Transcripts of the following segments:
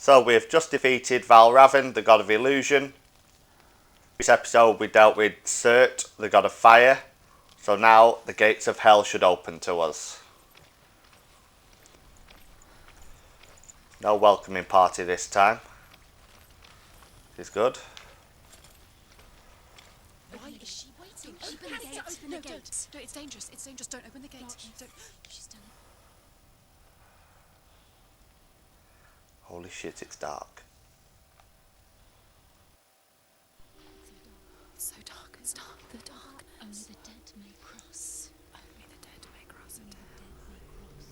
So we've just defeated Valravn, the god of illusion. This episode we dealt with Surt, the god of fire. So now the gates of hell should open to us. No welcoming party this time. Is good. Why is she waiting? Open the gate. Open the gate. No, it's dangerous. It's dangerous. Don't open the gate. Don't. She's done it. Holy shit, it's dark. It's so dark. It's dark. The dark. Only the dead may cross. Only the dead may cross. Only the dead may cross.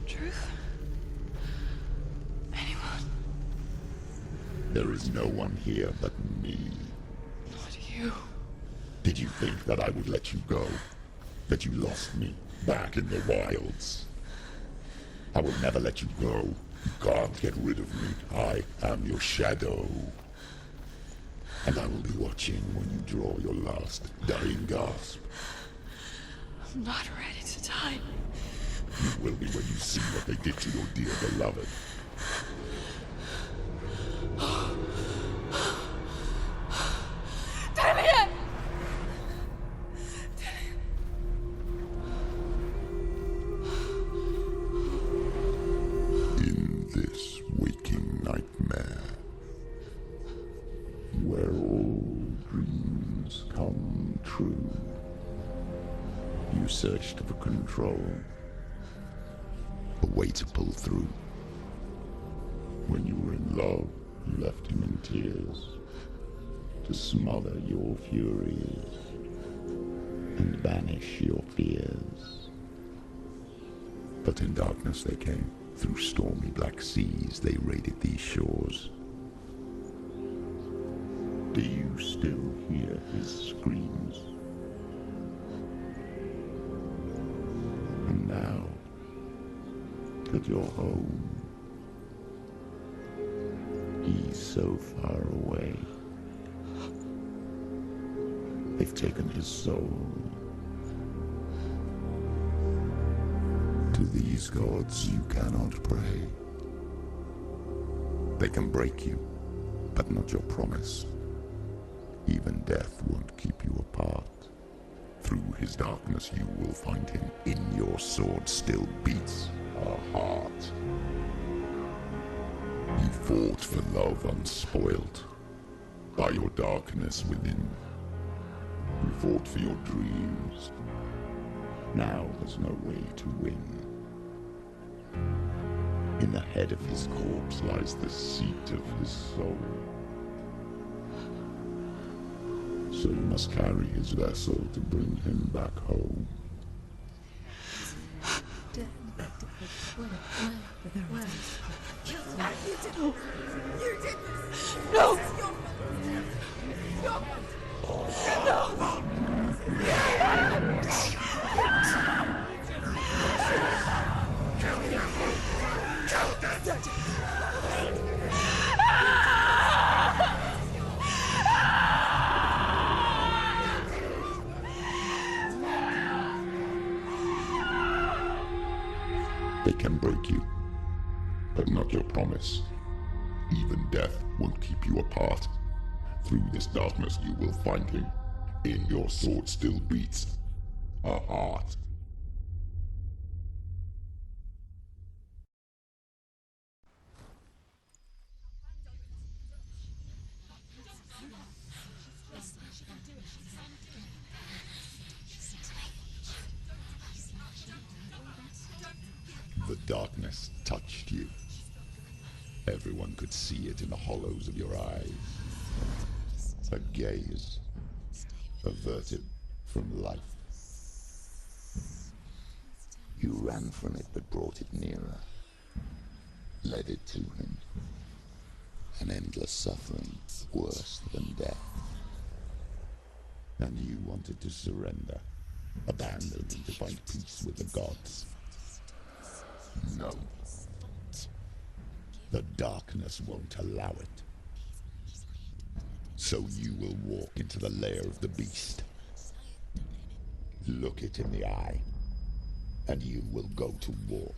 Truth? Anyone? There is no one here but me. Not you. Did you think that I would let you go? That you lost me back in the wilds? I will never let you go. You can't get rid of me. I am your shadow. And I will be watching when you draw your last dying gasp. I'm not ready to die. You will be when you see what they did to your dear beloved. Damien! In this waking nightmare, where all dreams come true, you searched for control, a way to pull through. When you were in love, you left him in tears, to smother your furies and banish your fears. But in darkness they came, through stormy black seas they raided these shores. Do you still hear his screams? And now that you're home, he's so far away. They've taken his soul. To these gods you cannot pray. They can break you, but not your promise. Even death won't keep you apart. Through his darkness you will find him. In your sword still beats a heart. You fought for love unspoilt by your darkness within. You fought for your dreams. Now there's no way to win. In the head of his corpse lies the seat of his soul. So you must carry his vessel to bring him back home. You did this! No! They can break you, but not your promise. Even death won't keep you apart. Through this darkness you will find him. In your sword still beats a heart. The darkness touched you. Everyone could see it in the hollows of your eyes. A gaze averted from life. You ran from it but brought it nearer. Led it to him. An endless suffering worse than death. And you wanted to surrender, abandon to find peace with the gods. No. The darkness won't allow it. So you will walk into the lair of the beast. Look it in the eye, and you will go to war.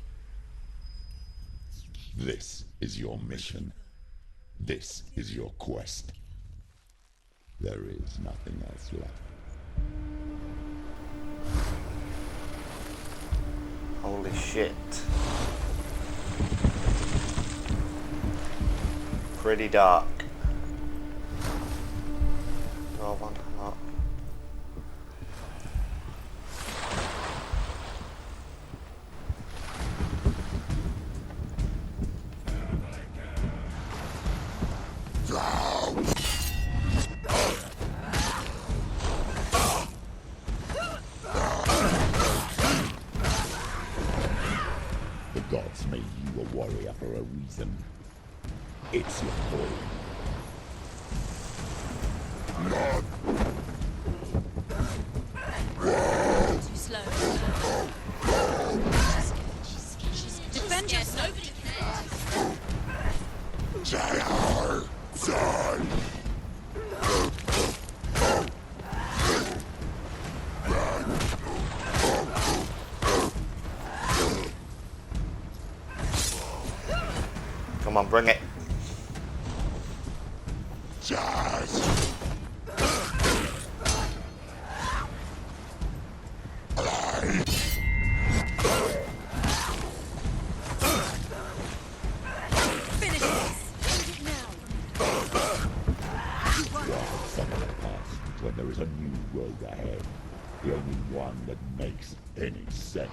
This is your mission. This is your quest. There is nothing else left. Holy shit. Pretty dark. Door one, oh. The gods made you a warrior for a reason. It's your calling. Too slow. Defend yourself. Nobody Come on, bring it. finish this. End it now. Some of the past when there is a new road ahead. The only one that makes any sense.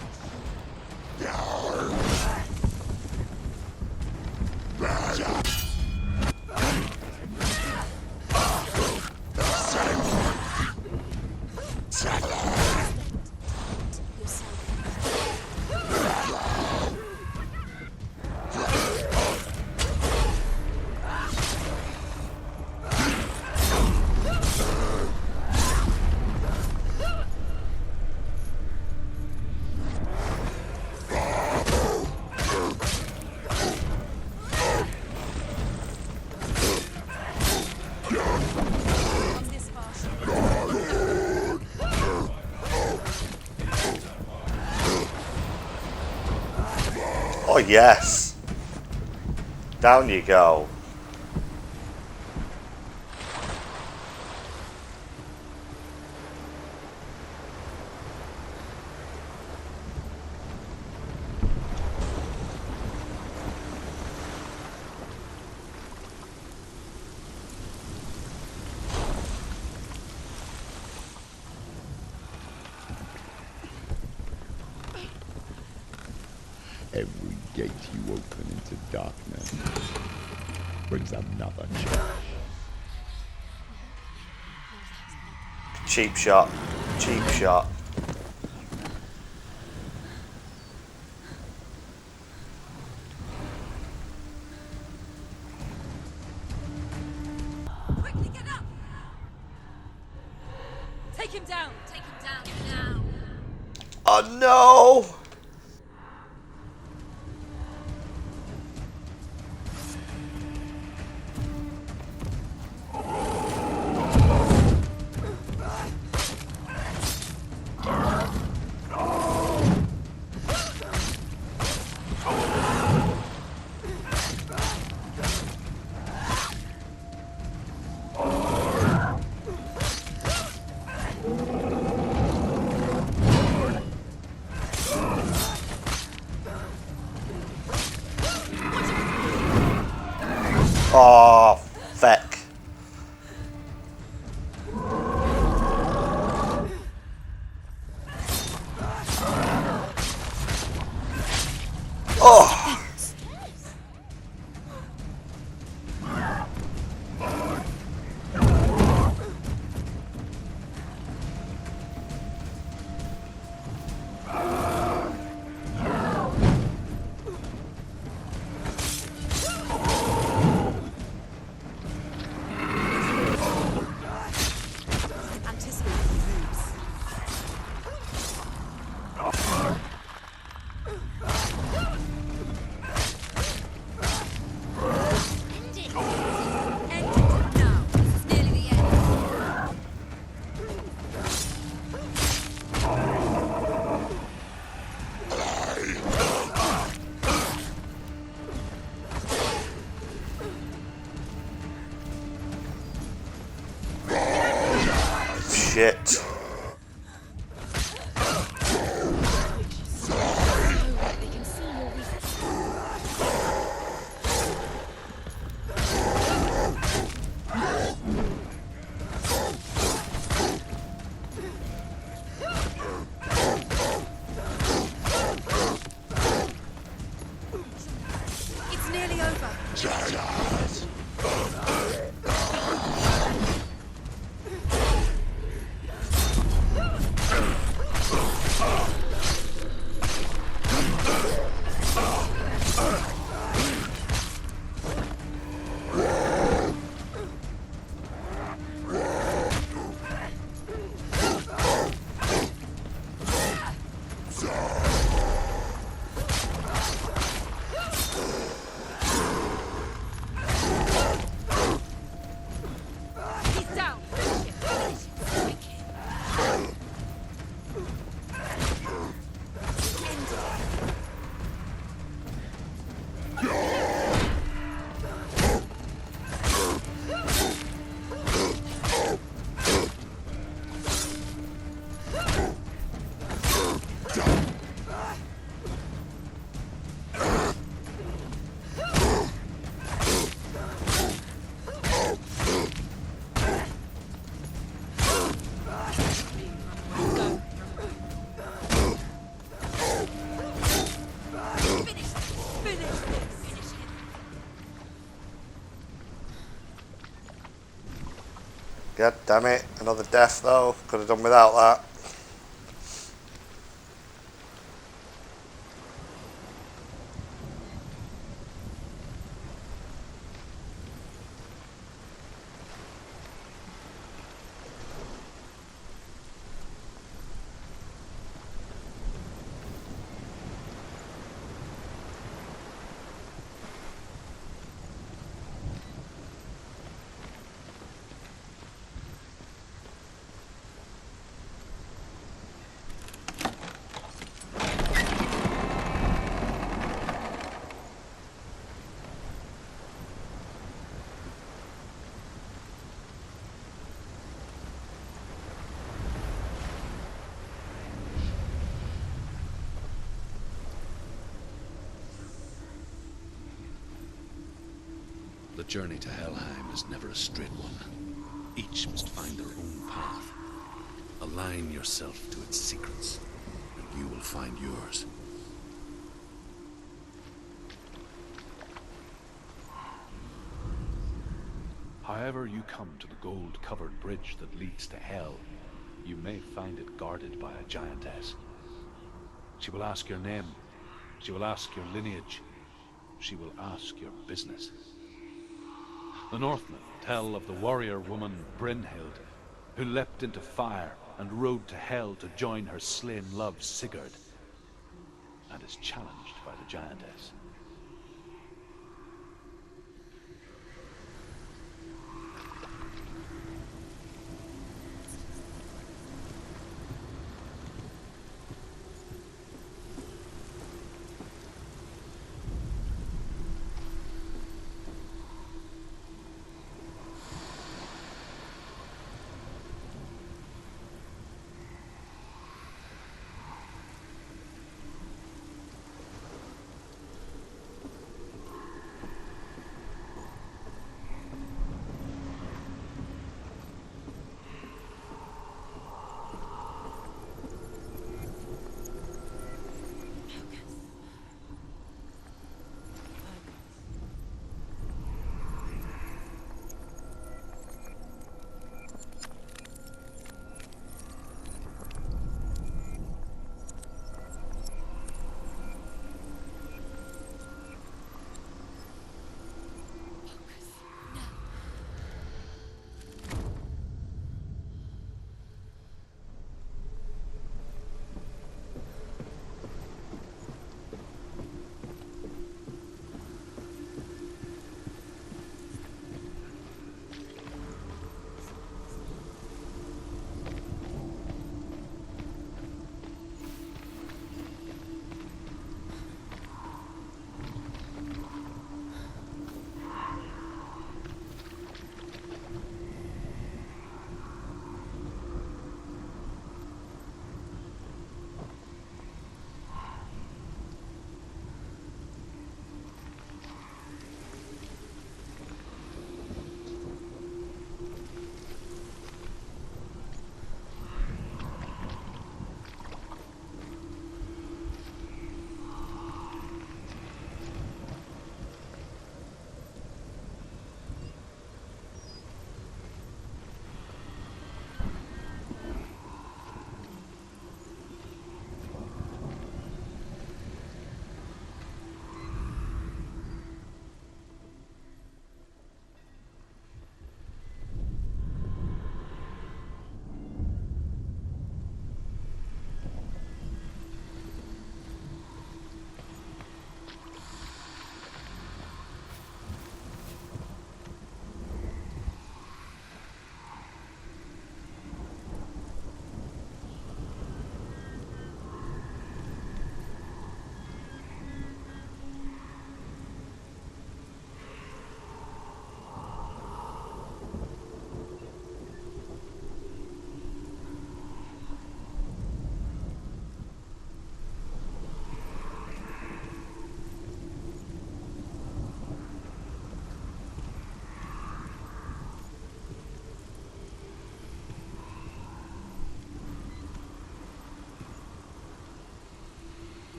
Oh yes. Down you go. Every gate you open into darkness brings another charge. Cheap shot. Cheap shot. Quickly get up. Take him down. Take him down now. Oh no! Oh, feck. Oh! shit. Oh, they can see your weakness. It's nearly over. He's down. Finish him. Finish him. Quick. End it. Go. Finish this. Finish him. God damn it, another death though. Could have done without that. The journey to Hellheim is never a straight one. Each must find their own path. Align yourself to its secrets, and you will find yours. However you come to the gold-covered bridge that leads to Hell, you may find it guarded by a giantess. She will ask your name. She will ask your lineage. She will ask your business. The Northmen tell of the warrior woman Brynhild, who leapt into fire and rode to Hell to join her slain love Sigurd, and is challenged by the giantess.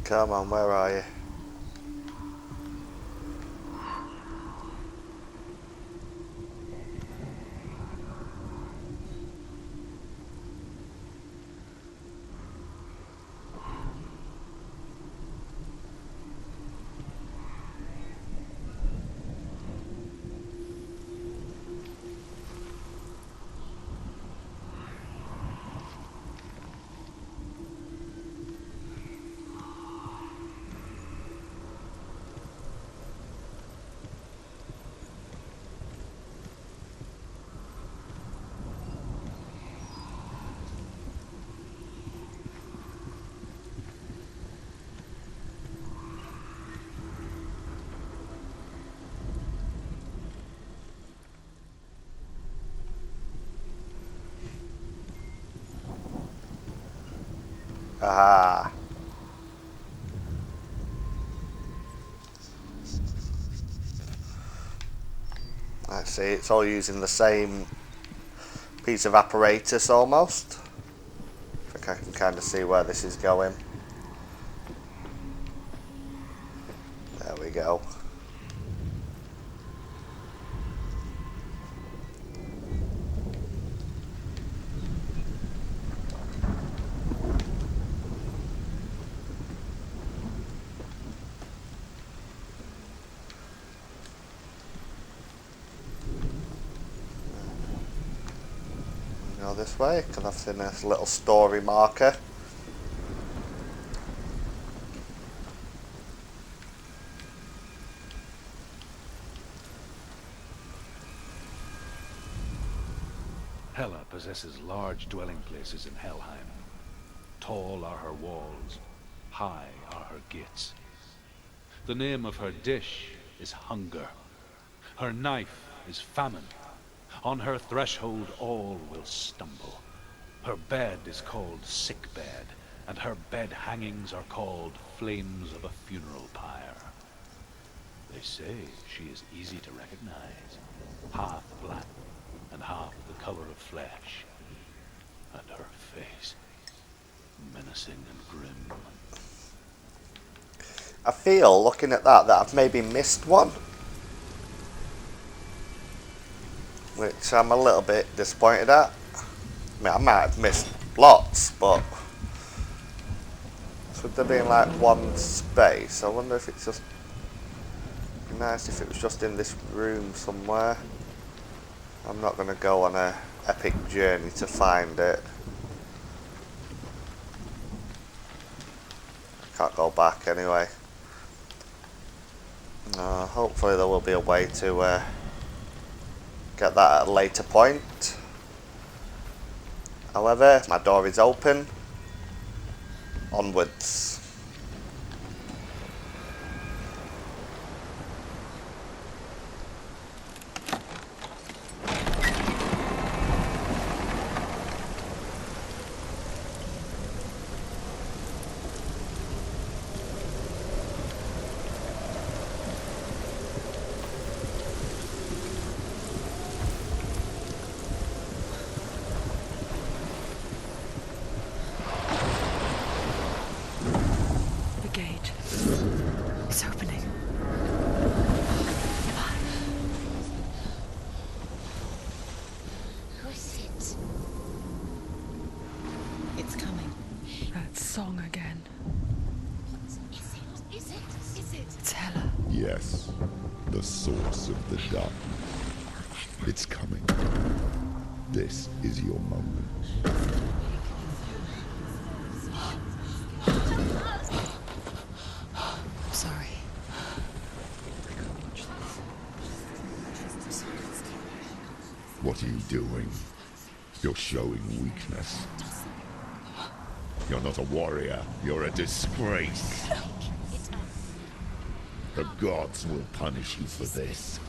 Come on, where are you? Aha. I see, it's all using the same piece of apparatus almost. I think I can kind of see where this is going. There we go. Go this way, because I've seen this little story marker. Hela possesses large dwelling places in Hellheim. Tall are her walls, high are her gates. The name of her dish is hunger. Her knife is famine. On her threshold all will stumble. Her bed is called sick bed, and her bed hangings are called flames of a funeral pyre. They say she is easy to recognize, half black and half the color of flesh, and her face menacing and grim. I feel, looking at that I've maybe missed one, which I'm a little bit disappointed at. I mean, I might have missed lots, but should there be like one space? I wonder if it's just nice if it was just in this room somewhere. I'm not going to go on a epic journey to find it. Can't go back anyway. Hopefully there will be a way to get that at a later point. However, my door is open. Onwards. Yes, the source of the darkness. It's coming. This is your moment. I'm sorry. What are you doing? You're showing weakness. You're not a warrior. You're a disgrace. The gods will punish you for this.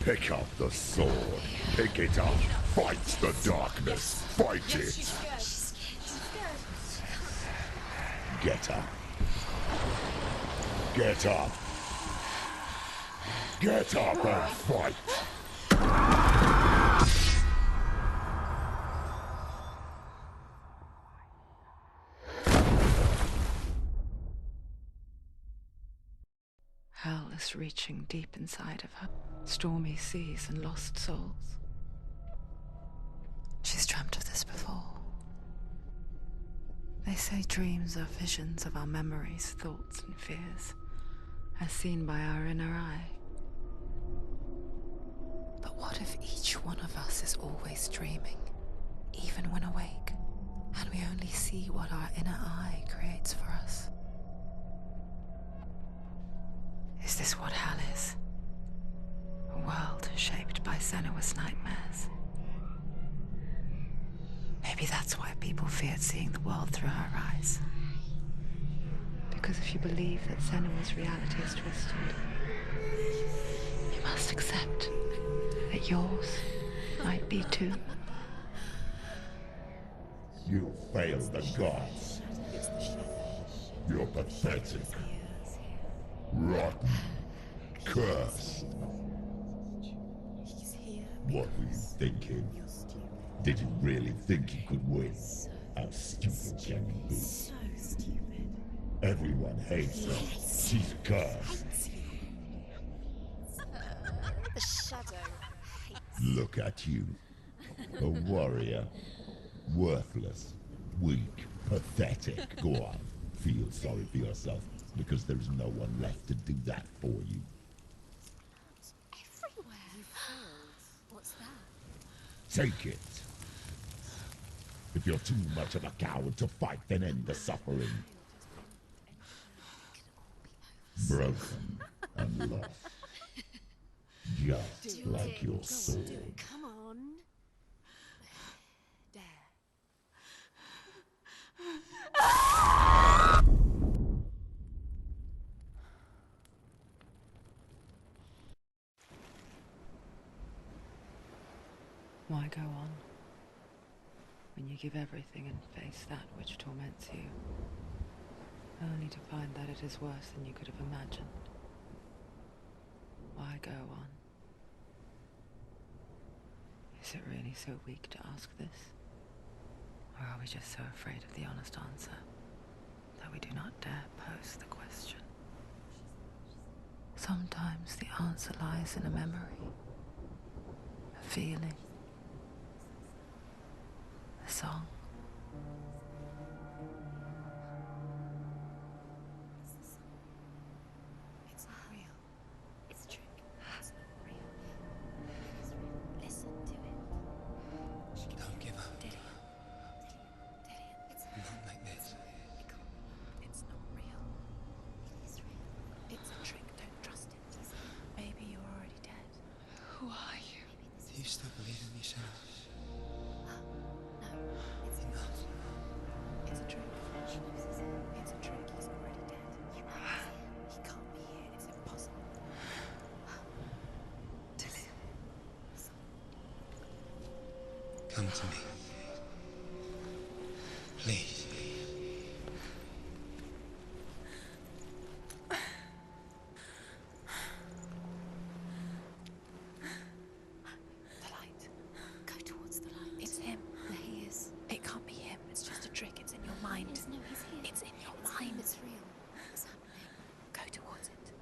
Pick up the sword. Pick it up. Fight the darkness. Fight it. Get up. Get up. Get up and fight. ghosts reaching deep inside of her. Stormy seas and lost souls. She's dreamt of this before. They say dreams are visions of our memories, thoughts, and fears, as seen by our inner eye. But what if each one of us is always dreaming, even when awake, and we only see what our inner eye creates for us? Is this what hell is? A world shaped by Senua'S nightmares. Maybe that's why people feared seeing the world through her eyes. Because if you believe that Senua'S reality is twisted, you must accept that yours might be too. You failed the gods. You're pathetic. Rotten. Cursed. What were you thinking? Did you really think you could win? How stupid can you be? So stupid. Everyone hates her. She's cursed. The shadow hates. Look at you. A warrior. Worthless. Weak. Pathetic. Go on. Feel sorry for yourself, because there's no one left to do that for you. Everywhere. You failed. What's that? Take it. If you're too much of a coward to fight, then end the suffering. Broken and lost. Just like your soul. Come on. Dare. Why go on when you give everything and face that which torments you, only to find that it is worse than you could have imagined? Why go on? Is it really so weak to ask this? Or are we just so afraid of the honest answer that we do not dare pose the question? Sometimes the answer lies in a memory, a feeling, a song. It's not real. It's a trick. It's not real. It's real. Listen to it. Don't give up. Dillian. It's Not like this. It's not real. It is real. It's a trick. Don't trust it. Maybe you're already dead. Who are you? Do you still believe in me, Senua'S? No, it's Enough. It's a trick. It's a trick. He's already dead. He can't be here. It's impossible. Dillian. Come to me. Please. The light. Go towards the light. It's him. There he is. It can't be him. It's just a trick. It's in your mind. No, he's here. It's in your mind. It's real. It's happening. Go towards it.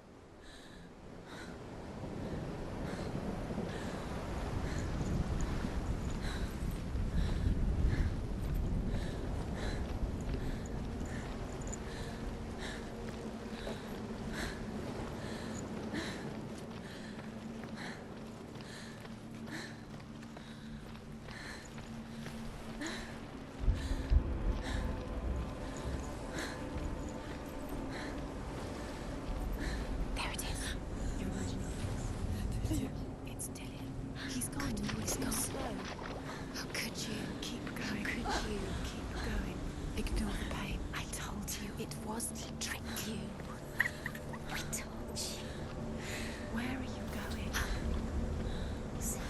There it is. You're imagining. It's Dillian. He's gone. He's gone. Slow. How could you keep going? How could you keep going? Ignore the pain. I told you it wasn't a trick. You. I told you. Where are you going? See,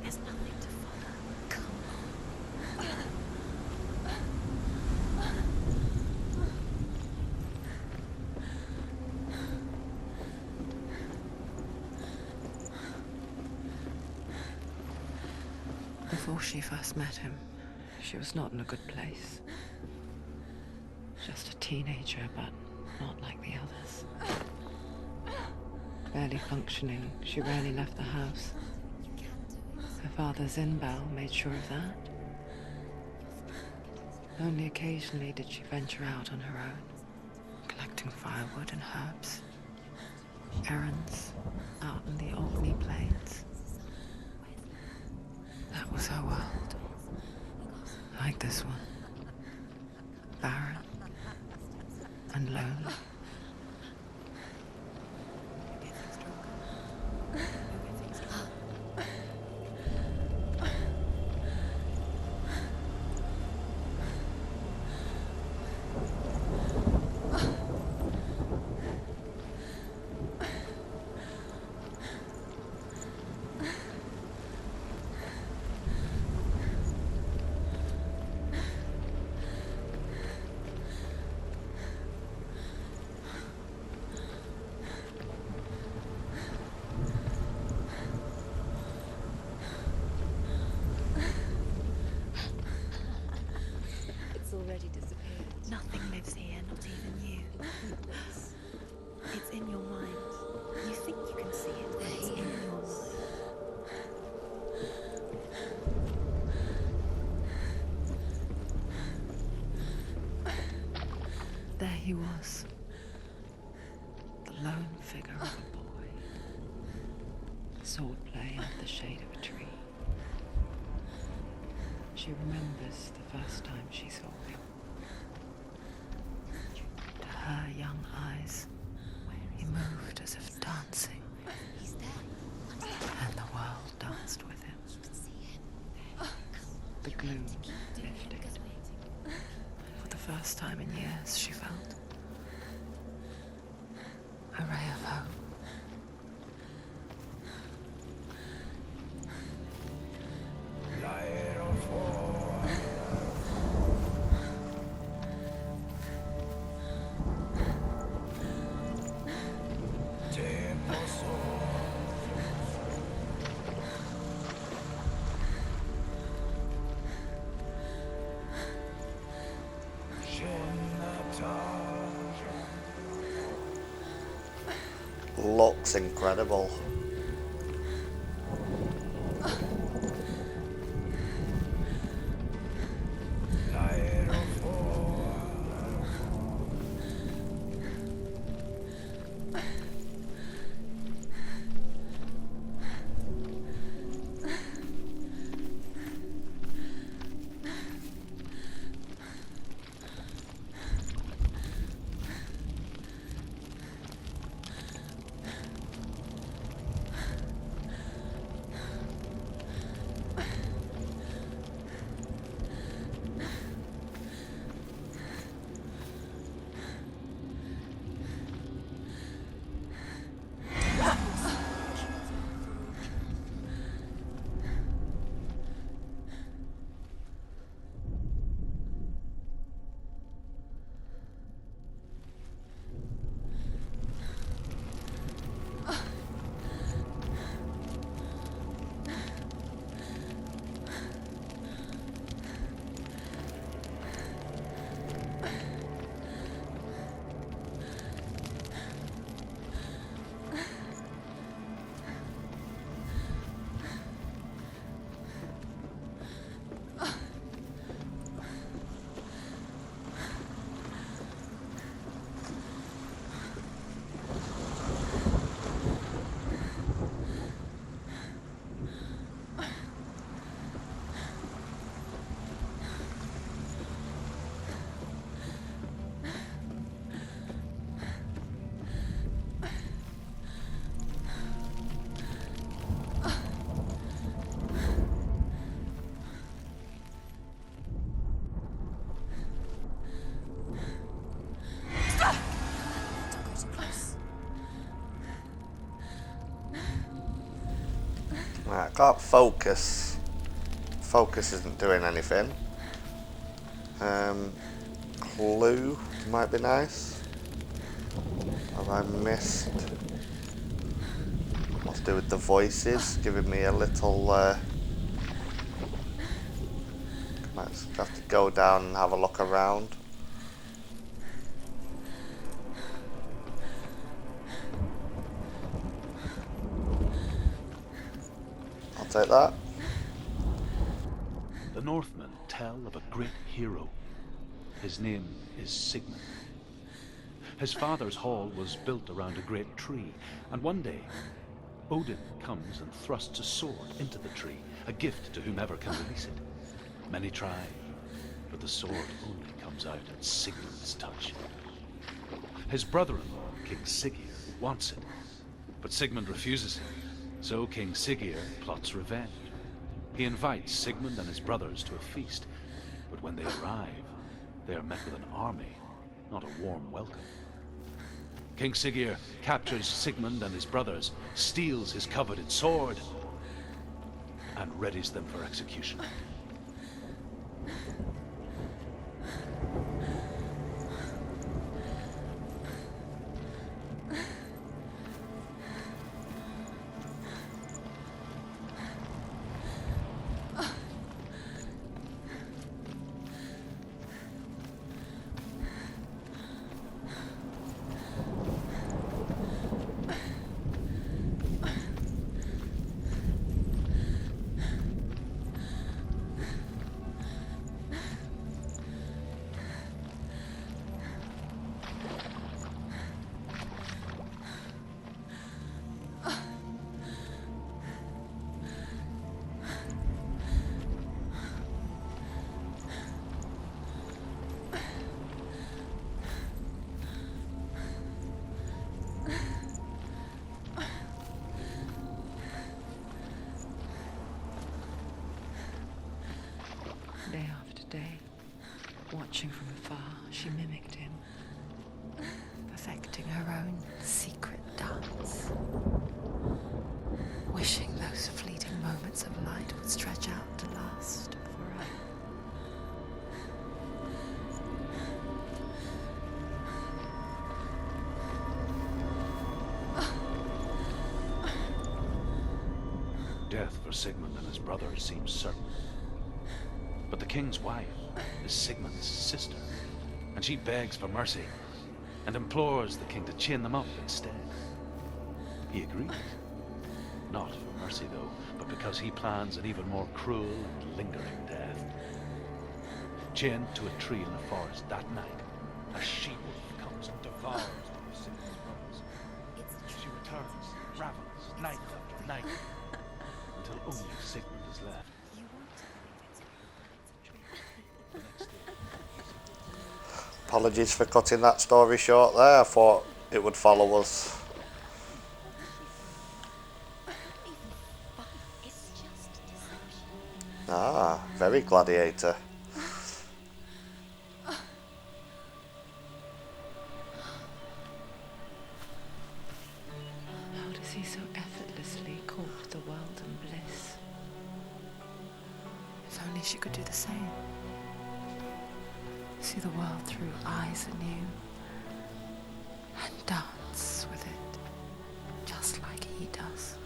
there's nothing to follow. Come on. Before she first met him, she was not in a good place. Just a teenager, but not like the others. Barely functioning, she rarely left the house. Her father, Zinbal, made sure of that. Only occasionally did she venture out on her own, collecting firewood and herbs. Errands out in the Orkney Plains. That was her world. Like this one. Barren and lonely. Already disappeared. Nothing lives here, not even you. It's in your mind. You think you can see it, but it's in your mind. There he was. The lone figure of a boy. Sword play under the shade of a tree. She remembers the first time she saw him. To her young eyes, he moved as if dancing. He's there. And the world danced with him. The gloom lifted. For the first time in years, she felt a ray of hope. Looks incredible. Right, I can't focus. Focus isn't doing anything. Clue might be nice. Have I missed? What's to do with the voices? Giving me a little. Might have to go down and have a look around. Take that. The Northmen tell of a great hero. His name is Sigmund. His father's hall was built around a great tree, and one day, Odin comes and thrusts a sword into the tree, a gift to whomever can release it. Many try, but the sword only comes out at Sigmund's touch. His brother-in-law, King Siggeir, wants it, but Sigmund refuses it, so King Siggeir plots revenge. He invites Sigmund and his brothers to a feast, but when they arrive, they are met with an army, not a warm welcome. King Siggeir captures Sigmund and his brothers, steals his coveted sword, and readies them for execution. Day after day, watching from afar, she mimicked him, perfecting her own secret dance, wishing those fleeting moments of light would stretch out to last forever. Death for Sigmund and his brothers seems certain. But the king's wife is Sigmund's sister, and she begs for mercy and implores the king to chain them up instead. He agrees. Not for mercy, though, but because he plans an even more cruel and lingering death. Chained to a tree in the forest that night, a she-wolf comes and devours one of Sigmund's brothers. She returns, ravens, night after night, until only Sigmund is left. Apologies for cutting that story short there. I thought it would follow us. Ah, very Gladiator. How does he so effortlessly court the world and bliss? If only she could do the same. See the world through eyes anew and dance with it, just like he does.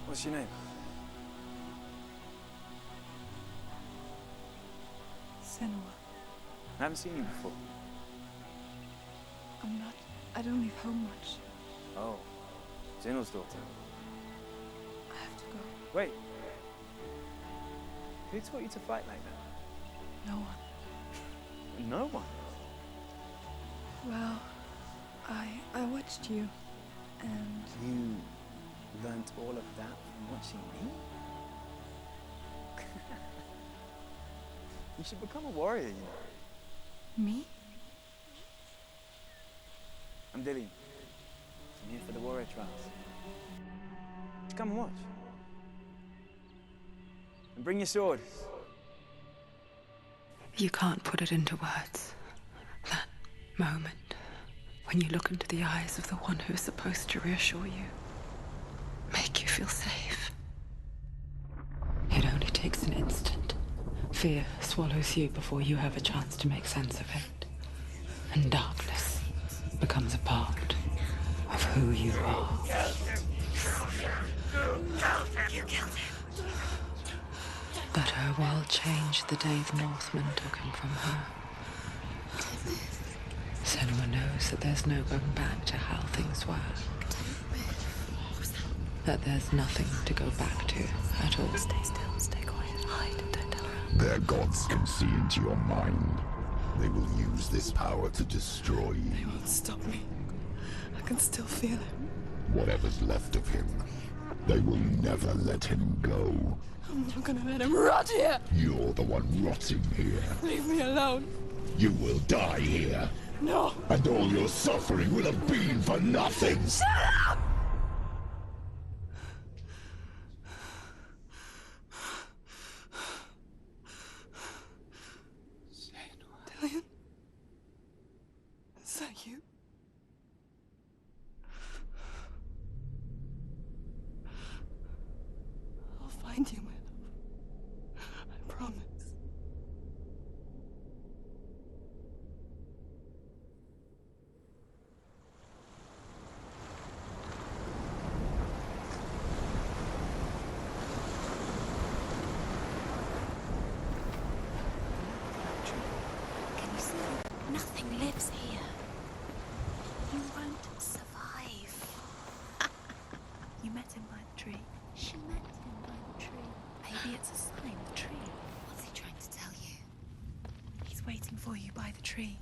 What's your name? Senua. I haven't seen you before. I don't leave home much. Oh, Zeno's daughter. I have to go. Wait. Who taught you to fight like that? No one. No one? Well, I watched you, and You Learnt all of that from watching me? You should become a warrior, you know. Me? I'm Dillian. I'm here for the warrior trials. Come and watch. And bring your sword. You can't put it into words. That moment when you look into the eyes of the one who is supposed to reassure you, make you feel safe. It only takes an instant. Fear swallows you before you have a chance to make sense of it. And darkness becomes a part of who you are. You killed him. But her world changed the day the Northmen took him from her. Senua knows that there's no going back to how things were. That there's nothing to go back to at all. Stay still, stay quiet, hide, don't tell her. Their gods can see into your mind. They will use this power to destroy you. They won't stop me. I can still feel him. Whatever's left of him, they will never let him go. I'm not gonna let him rot here. You're the one rotting here. Leave me alone. You will die here. No. And all your suffering will have been for nothing. Shut up! Dillian? Is that you? I'll find you, my love. I promise. Can you see? Nothing lives here. You won't survive. You met him by the tree. She met him by the tree. Maybe it's a sign, the tree. What's he trying to tell you? He's waiting for you by the tree.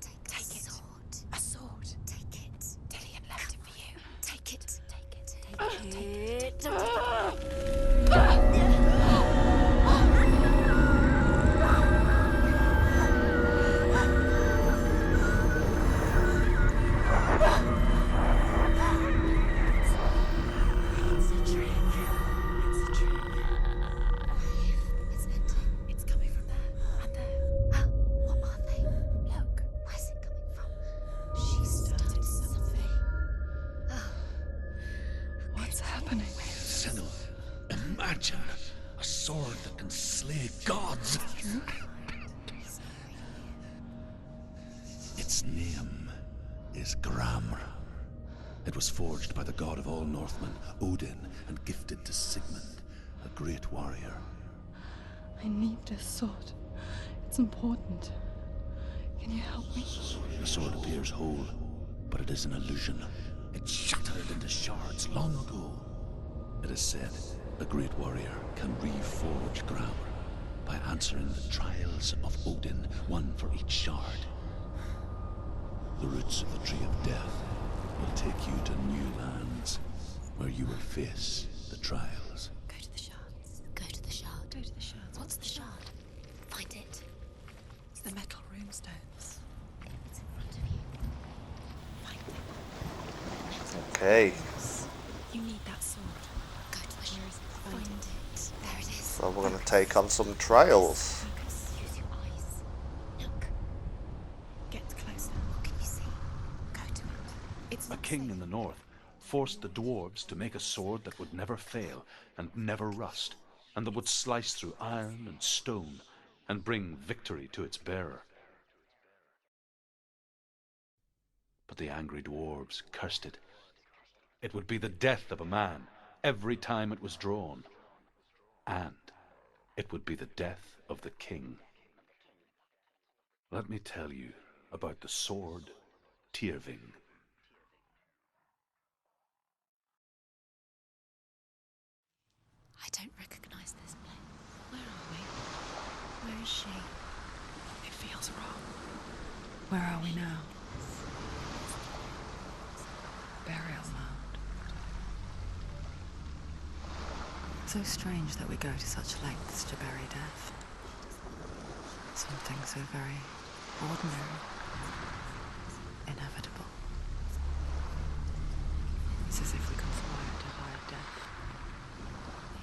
Take it. A sword. Take it. Dillian left it for you. Take it. Take it. Take it. It's a trick. It's a trick. Isn't it? It's coming from there and there. Huh? What are they? Look. Where's it coming from? She started something. Oh. What's happening? Senua, imagine a sword that can slay gods. Its name is Gramr. It was forged by the god of all Northmen, Odin, and gifted to Sigmund, a great warrior. I need this sword. It's important. Can you help me? The sword appears whole, but it is an illusion. It shattered into shards long ago. It is said a great warrior can reforge Gramr by answering the trials of Odin, one for each shard. The roots of the Tree of Death will take you to new lands, where you will face the trials. Go to the shards. Go to the shard. Go to the shards. What's the shard? Find it. It's the metal runestones. It's in front of you. Find it. Okay. You need that sword. Go to the shard. Find it. There it is. So we're going to take on some trials. Focus. Use your eyes. Look. Get closer. What can you see? Go to it. It's A not king safe. in the north forced the dwarves to make a sword that would never fail and never rust, and that would slice through iron and stone and bring victory to its bearer. But the angry dwarves cursed it. It would be the death of a man every time it was drawn, and it would be the death of the king. Let me tell you about the sword Tyrving. I don't recognize this place. Where are we? Where is she? It feels wrong. Where are we now? Burial mound. So strange that we go to such lengths to bury death. Something so very ordinary, inevitable. It's as if we conspire to hide death,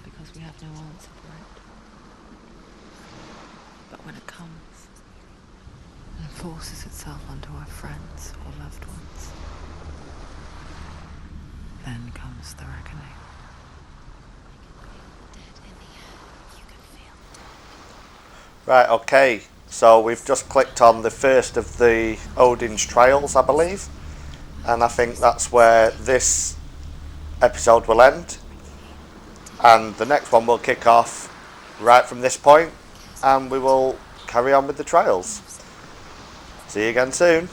because we have no answer for it. But when it comes, and forces itself onto our friends or loved ones, then comes the reckoning. Dead in the air. You can feel dead. Right, okay, so we've just clicked on the first of the Odin's trials, I believe, and I think that's where this episode will end, and the next one will kick off right from this point, and we will carry on with the trials. See you again soon.